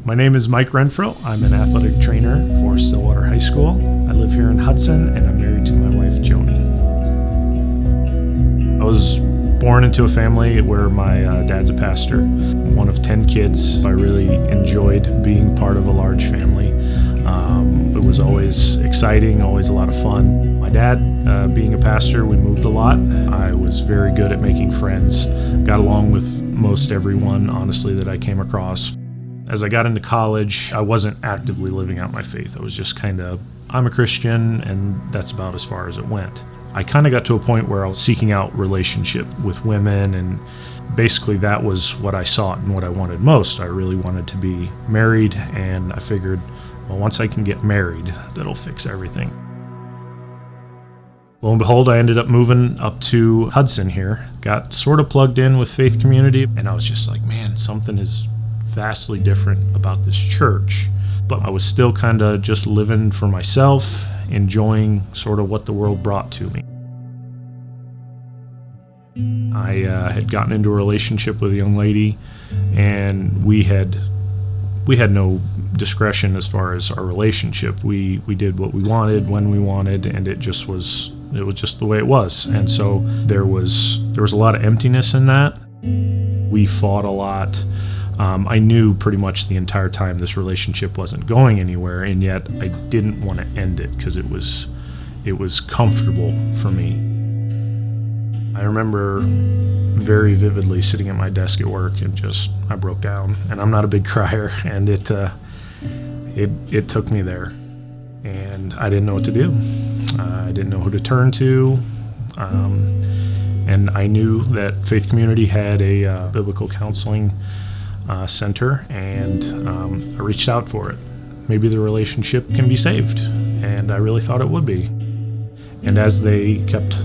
My name is Mike Renfro. I'm an athletic trainer for Stillwater High School. I live here in Hudson, and I'm married to my wife, Joni. I was born into a family where my dad's a pastor, one of 10 kids. I really enjoyed being part of a large family. It was always exciting, always a lot of fun. My dad, being a pastor, we moved a lot. I was very good at making friends, got along with most everyone, honestly, that I came across. As I got into college, I wasn't actively living out my faith. I was just kind of, I'm a Christian, and that's about as far as it went. I kind of got to a point where I was seeking out relationship with women, and basically that was what I sought and what I wanted most. I really wanted to be married, and I figured, well, once I can get married, that'll fix everything. Lo and behold, I ended up moving up to Hudson here, got sort of plugged in with Faith Community, and I was just like, man, something is vastly different about this church. But I was still kind of just living for myself, enjoying sort of what the world brought to me. I had gotten into a relationship with a young lady, and we had no discretion as far as our relationship. We did what we wanted when we wanted, and it was just the way it was. And so there was a lot of emptiness in that. We fought a lot. I knew pretty much the entire time this relationship wasn't going anywhere, and yet I didn't want to end it because it was comfortable for me. I remember very vividly sitting at my desk at work and I broke down. And I'm not a big crier, and it took me there, and I didn't know what to do. I didn't know who to turn to. And I knew that Faith Community had a biblical counseling center, and I reached out for it. Maybe the relationship can be saved, and I really thought it would be. And as they kept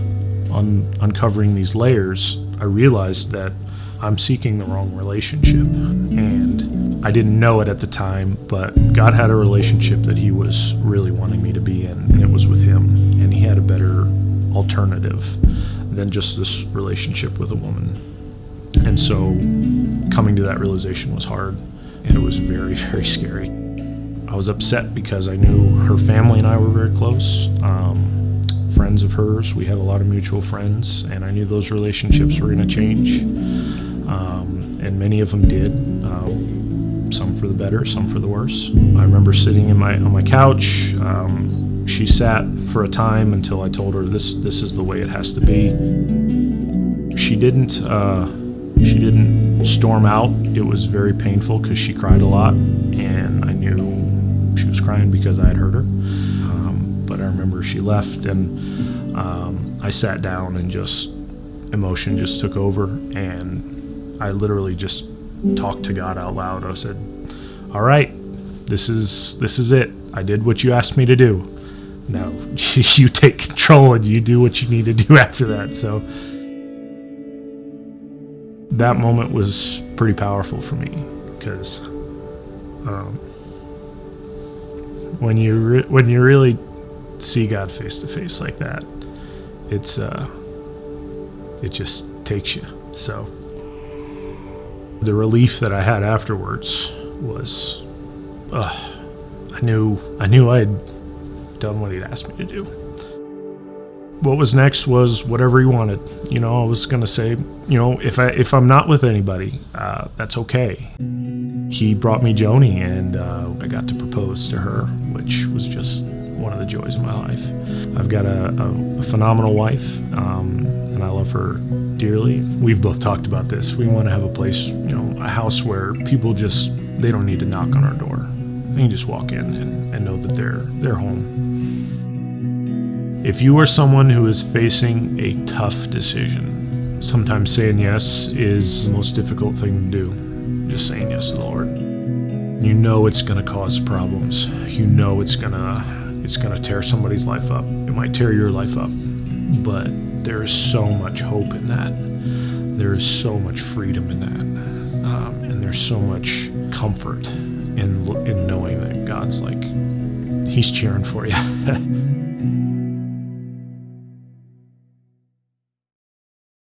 uncovering these layers, I realized that I'm seeking the wrong relationship, and I didn't know it at the time, but God had a relationship that He was really wanting me to be in, and it was with Him, and He had a better alternative than just this relationship with a woman. And so coming to that realization was hard, and it was very, very scary. I was upset because I knew her family and I were very close. Friends of hers, we had a lot of mutual friends, and I knew those relationships were going to change. And many of them did, some for the better, some for the worse. I remember sitting on my couch. She sat for a time until I told her this is the way it has to be. She didn't storm out. It was very painful because she cried a lot, and I knew she was crying because I had hurt her. But I remember she left, and I sat down, and emotion just took over, and I literally just talked to God out loud. I said, all right, this is it. I did what you asked me to do. Now you take control and you do what you need to do after that. So that moment was pretty powerful for me, because when you really see God face to face like that, it just takes you. So the relief that I had afterwards was, I knew I had done what He'd asked me to do. What was next was whatever He wanted. I was gonna say, if I'm not with anybody, that's okay. He brought me Joni, and I got to propose to her, which was just one of the joys of my life. I've got a phenomenal wife, and I love her dearly. We've both talked about this. We want to have a place, a house where people they don't need to knock on our door. They can just walk in and know that they're home. If you are someone who is facing a tough decision, sometimes saying yes is the most difficult thing to do. Just saying yes to the Lord. You know it's going to cause problems. You know it's going to tear somebody's life up. It might tear your life up, but there is so much hope in that. There is so much freedom in that, and there's so much comfort in knowing that God's He's cheering for you.